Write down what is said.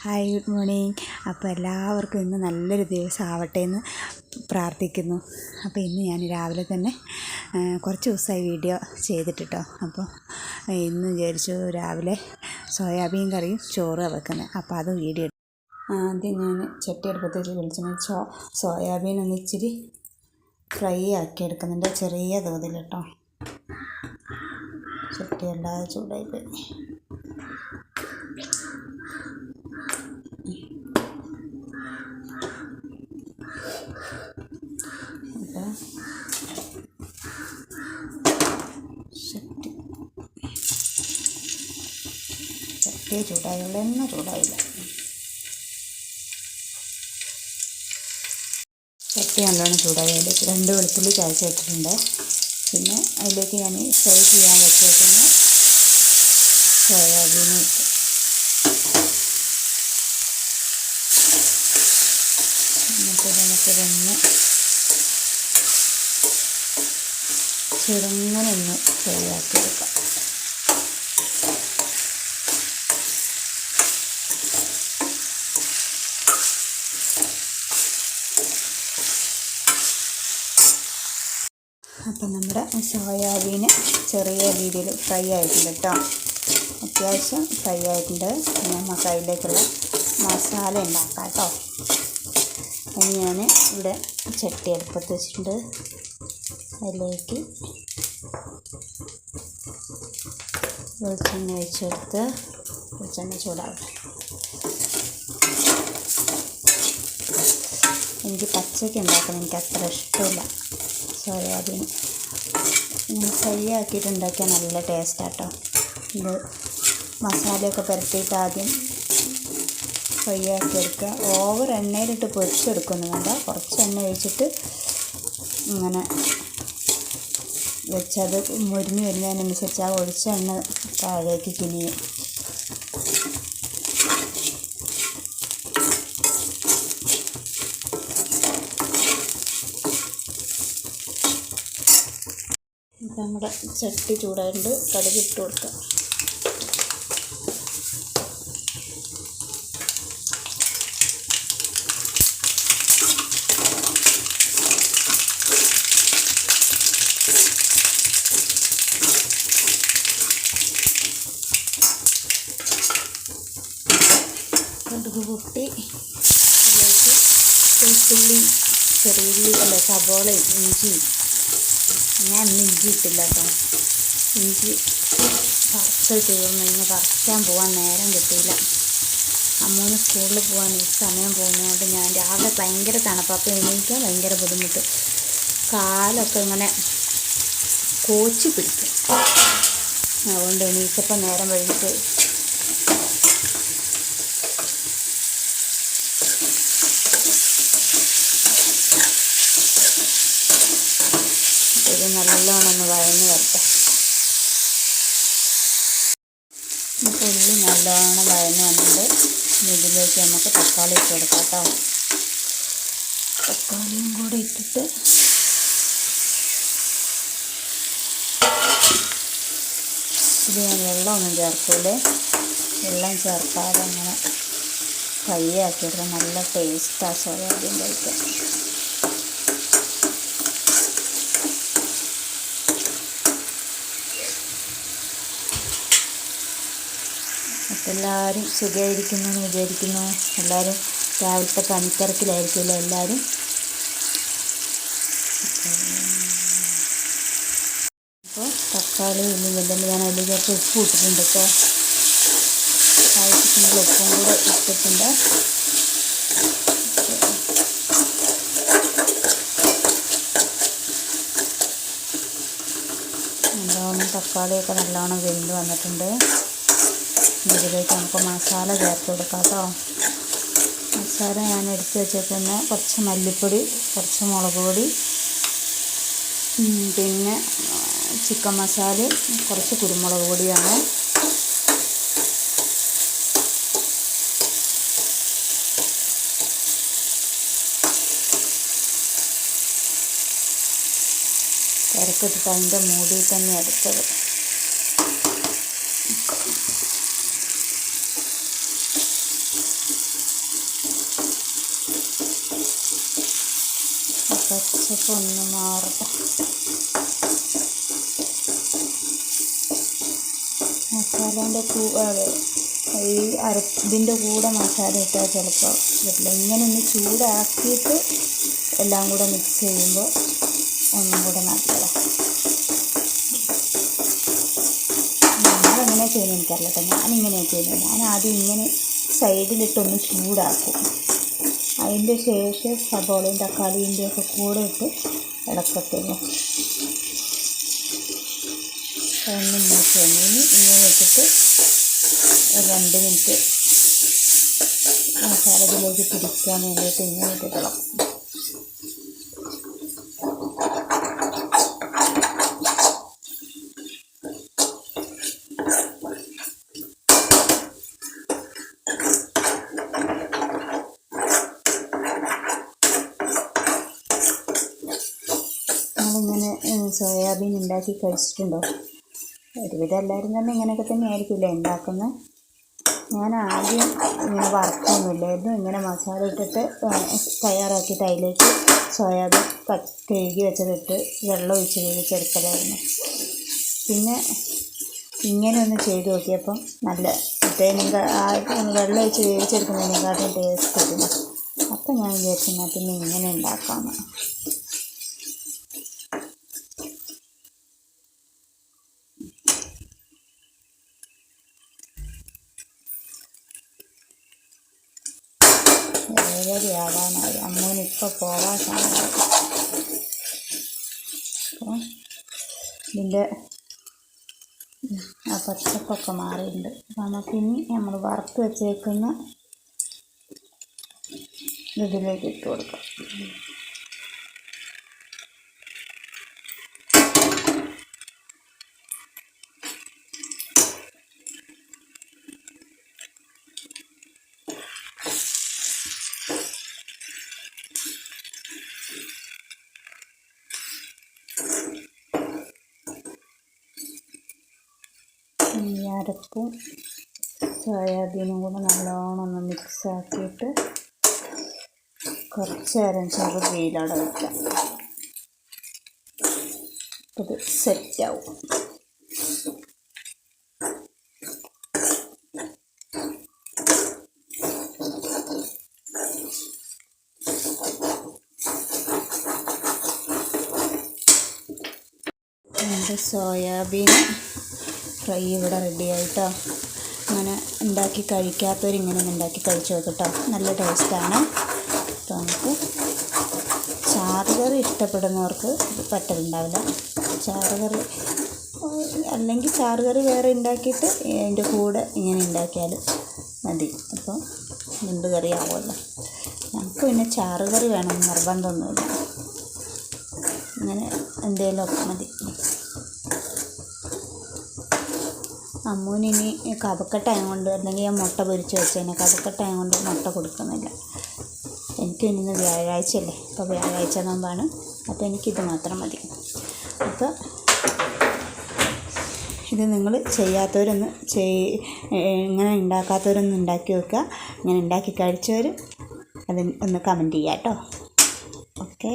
Hi, good morning. അപ്പോൾ എല്ലാവർക്കും ഇന്ന് നല്ലൊരു ദിവസം ആവട്ടെ എന്ന് പ്രാർത്ഥിക്കുന്നു. അപ്പോൾ ഇന്ന് ഞാൻ രാവിലെ തന്നെ കുറച്ച് ദിവസമായി വീഡിയോ ചെയ്തിട്ടോ. അപ്പോൾ ഇന്ന് വിചാരിച്ചു രാവിലെ സോയാബീൻ കറിയും ചോറും വെക്കുന്നത്. അപ്പോൾ അത് വീഡിയോ ആദ്യം ഞാൻ ചട്ടി അടുപ്പത്ത് വെച്ച് വെളിച്ചെണ്ണ സോയാബീൻ ഒന്ന് ഇച്ചിരി ഫ്രൈ ആക്കി എടുക്കുന്നുണ്ട്, ചെറിയ തോതിൽ കേട്ടോ. ചട്ടി അല്ലാതെ ചൂടായിപ്പോയി. അപ്പോൾ ചട്ടി ചൂടായുള്ള എണ്ണ ചൂടായില്ല. ചട്ടി നല്ലോണം ചൂടായി. അതിലേക്ക് 2 വെളുത്തുള്ളി ചതച്ചിട്ടിട്ടുണ്ട്. പിന്നെ അതിലേക്ക് ഞാൻ ഫ്രൈ ചെയ്യാൻ വെച്ചേക്കുന്ന സോയാബീൻ ഇട്ട് എന്നിട്ട് നമുക്കിതൊന്ന് ചെറുങ്ങനൊന്ന് ഫ്രൈ ആക്കി എടുക്കാം. അപ്പം നമ്മുടെ സോയാബീൻ ചെറിയ രീതിയിൽ ഫ്രൈ ആയിട്ടുണ്ട് കേട്ടോ. അത്യാവശ്യം ഫ്രൈ ആയിട്ടുണ്ട്. നമുക്ക് അതിലേക്കുള്ള മസാല ഉണ്ടാക്കാം കേട്ടോ. അതിന് ഞാൻ ഇവിടെ ചട്ടി അടുപ്പത്ത് വെച്ചിട്ടുണ്ട്. അതിലേക്ക് വെളിച്ചെണ്ണ ഒഴിച്ചെടുത്ത് വെളിച്ചെണ്ണ ചൂടാവട്ടെ. എനിക്ക് പച്ചയ്ക്ക് ഉണ്ടാക്കണം, എനിക്ക് അത്ര ഇഷ്ടമില്ല സോയാബീൻ. ഇങ്ങനെ ഫ്രൈ ആക്കിയിട്ട് ഉണ്ടാക്കിയാൽ നല്ല ടേസ്റ്റാട്ടോ. ഇത് മസാലയൊക്കെ പുരട്ടിയിട്ട് ആദ്യം ഫ്രൈ ആക്കി എടുക്കുക. ഓവർ എണ്ണയിലിട്ട് പൊരിച്ചെടുക്കൊന്നും വേണ്ട. കുറച്ച് എണ്ണ ഒഴിച്ചിട്ട് ഇങ്ങനെ വെച്ചത് മുരിഞ്ഞ് വരുന്നതിനനുസരിച്ച് ആ ഒഴിച്ച എണ്ണ താഴേക്ക് കിനിയും. ഇപ്പം നമ്മുടെ ചട്ടി ചൂടായിട്ട് കടുക് ഇട്ട് കൊടുക്കാം. കടുക് പൊട്ടി അതിലേക്ക് വെളുത്തുള്ളി, ചെറിയുള്ളി സബോളയും ഇഞ്ചിയും. ഞാൻ ഇന്ന് ഇഞ്ചി ഇട്ടില്ല കേട്ടോ. ഇഞ്ചി പറിച്ച് തീർന്നു. ഇന്ന് പറിക്കാൻ പോകാൻ നേരം കിട്ടിയില്ല. അമ്മൂന് സ്കൂളിൽ പോകാൻ ഈ സമയം പോകുന്നതുകൊണ്ട് ഞാൻ രാവിലെ ഭയങ്കര തണുപ്പ്. അപ്പോൾ എണീക്കാൻ ഭയങ്കര ബുദ്ധിമുട്ട്. കാലൊക്കെ ഇങ്ങനെ കോച്ചി പിടിക്കും. അതുകൊണ്ട് എണീച്ചപ്പോൾ നേരം വൈകിട്ട് ഇത് നല്ലോണം ഒന്ന് വഴന്ന് വരട്ടെ. ഇപ്പോൾ ഉള്ളി നല്ലോണം വഴന്ന് വന്നിട്ട് ഇതിലേക്ക് നമുക്ക് തക്കാളി ഇട്ട് കൊടുക്കാം കേട്ടോ. തക്കാളിയും കൂടെ ഇട്ടിട്ട് ഇത് ഞാൻ വെള്ളമൊന്നും ചേർക്കൂലേ. വെള്ളം ചേർക്കാതെ അങ്ങനെ ഫ്രൈ ആക്കിയെടുത്താൽ നല്ല ടേസ്റ്റാണ് സോയാബീൻ കഴിക്കാൻ. എല്ലാവരും സുഖമായിരിക്കുന്നു എന്ന് വിചാരിക്കുന്നു. എല്ലാവരും രാവിലത്തെ പണിത്തിരക്കിലായിരിക്കുമല്ലോ എല്ലാവരും. അപ്പോൾ തക്കാളി ഉള്ളി വെള്ളം ഞാൻ അതിൽ കുറച്ച് ഉപ്പ് ഇട്ടിട്ടുണ്ട് കേട്ടോ. ആവശ്യത്തിനുള്ള ഉപ്പും കൂടെ ഇട്ടിട്ടുണ്ട്. നല്ലോണം തക്കാളിയൊക്കെ നല്ലോണം വെന്ത് വന്നിട്ടുണ്ട്. ഇതിലേക്ക് നമുക്ക് മസാല ചേർത്ത് കൊടുക്കാം കേട്ടോ. മസാല ഞാൻ എടുത്ത് വെച്ചേക്കുന്ന കുറച്ച് മല്ലിപ്പൊടി, കുറച്ച് മുളക് പൊടി, പിന്നെ ചിക്കൻ മസാലയും കുറച്ച് കുരുമുളക് പൊടിയാണ്. തിരക്കിട്ടിട്ട് അതിൻ്റെ മൂടി തന്നെ എടുത്തത്. പച്ചപ്പ് ഒന്ന് മാറട്ടെ. മസാലേൻ്റെ ഈ ഇതിൻ്റെ കൂടെ മസാല ഇട്ടാൽ ചിലപ്പോൾ പറ്റില്ല. ഇങ്ങനെ ഒന്ന് ചൂടാക്കിയിട്ട് എല്ലാം കൂടെ മിക്സ് ചെയ്യുമ്പോൾ ഒന്നും കൂടെ നല്ലതാണ്. നമ്മളെങ്ങനെ ചെയ്യുന്നത് എനിക്കറിയില്ല കേട്ടോ. ഞാനിങ്ങനെയാണ് ചെയ്യുന്നത്. ഞാൻ ആദ്യം ഇങ്ങനെ സൈഡിലിട്ടൊന്ന് ചൂടാക്കും. അതിൻ്റെ ശേഷം സബോളയും തക്കാളിൻ്റെ ഒക്കെ കൂടെ ഇട്ട് ഇളക്കത്തുള്ളൂ. ഒന്ന് മൂത്ത് വന്നിന് ഇങ്ങനെ ഇട്ടിട്ട് 2 മിനിറ്റ് മസാല ഇതിലേക്ക് പിടിക്കാൻ വേണ്ടിയിട്ട് ഇങ്ങനെ ഇട്ടിട്ട് ഇളക്കും. നിങ്ങളിങ്ങനെ സോയാബീൻ ഉണ്ടാക്കി കഴിച്ചിട്ടുണ്ടോ? ഒരുവിധം എല്ലാവരും തന്നെ ഇങ്ങനെയൊക്കെ തന്നെ ആയിരിക്കില്ലേ ഉണ്ടാക്കുന്നത്. ഞാൻ ആദ്യം ഇങ്ങനെ വറുക്കൊന്നുമില്ലായിരുന്നു. ഇങ്ങനെ മസാല ഇട്ടിട്ട് തയ്യാറാക്കിയിട്ട് അതിലേക്ക് സോയാബീൻ കഴുകി വെച്ചതിട്ട് വെള്ളം ഒഴിച്ച് വേവിച്ചെടുക്കലായിരുന്നു. പിന്നെ ഇങ്ങനെ ഒന്ന് ചെയ്ത് നോക്കിയപ്പം നല്ല വെള്ളം ഒഴിച്ച് വേവിച്ചെടുക്കുന്നതിനെക്കാട്ടും ടേസ്റ്റ് കിട്ടുന്നു. അപ്പം ഞാൻ വിചാരിച്ചെന്നാൽ പിന്നെ ഇങ്ങനെ ഉണ്ടാക്കാമെന്ന്. ആവാനായി. അമ്മൂനിപ്പോൾ പോകാൻ സമയം. അപ്പോൾ ഇതിൻ്റെ ആ പച്ചപ്പൊക്കെ മാറിയിട്ടുണ്ട്. അപ്പോൾ നമുക്കിനി നമ്മൾ വറുത്ത് വെച്ചേക്കുന്ന ഇതിലേക്ക് ഇട്ട് കൊടുക്കാം. ഈ അരപ്പും സോയാബീനും കൂടെ നല്ലോണം ഒന്ന് മിക്സാക്കിയിട്ട് കുറച്ച് നേരം ചെറുതീയിലവിടെ വയ്ക്കാം. ഇത് സെറ്റാവും. എൻ്റെ സോയാബീൻ ഫ്രൈ ഇവിടെ റെഡി ആയിട്ടോ. അങ്ങനെ ഉണ്ടാക്കി കഴിക്കാത്തവരിങ്ങനെ ഒന്ന് ഉണ്ടാക്കി കഴിച്ച് നോക്കട്ടോ. നല്ല ടേസ്റ്റാണ്. അപ്പോൾ നമുക്ക് ചാറുകറി ഇഷ്ടപ്പെടുന്നവർക്ക് പറ്റലുണ്ടാവില്ല. ചാറുകറി അല്ലെങ്കിൽ ചാറുകറി വേറെ ഉണ്ടാക്കിയിട്ട് അതിൻ്റെ കൂടെ ഇങ്ങനെ ഉണ്ടാക്കിയാൽ മതി. അപ്പോൾ രണ്ട് കറി ആവുമല്ലോ. നമുക്ക് പിന്നെ ചാറുകറി വേണമെന്ന് നിർബന്ധമൊന്നുമില്ല. അങ്ങനെ എന്തെങ്കിലുമൊക്കെ മതി. അമ്മൂനിനി കഫക്കെട്ടായത് കൊണ്ട്, അല്ലെങ്കിൽ ഞാൻ മുട്ട പൊരിച്ച് വെച്ചതിന് കഫക്കെട്ടായത് കൊണ്ട് മുട്ട കൊടുക്കുന്നില്ല. എനിക്ക് ഇന്ന് വ്യാഴാഴ്ചയല്ലേ, അപ്പോൾ വ്യാഴാഴ്ച നോമ്പാണ്. അപ്പോൾ എനിക്കിത് മാത്രം മതി. അപ്പോൾ ഇത് നിങ്ങൾ ചെയ്യാത്തവരൊന്ന് ഇങ്ങനെ ഉണ്ടാക്കാത്തവരൊന്ന് ഉണ്ടാക്കി വെക്കുക. ഇങ്ങനെ ഉണ്ടാക്കി കഴിച്ചവർ അത് ഒന്ന് കമൻറ്റ് ചെയ്യാം കേട്ടോ. ഓക്കെ.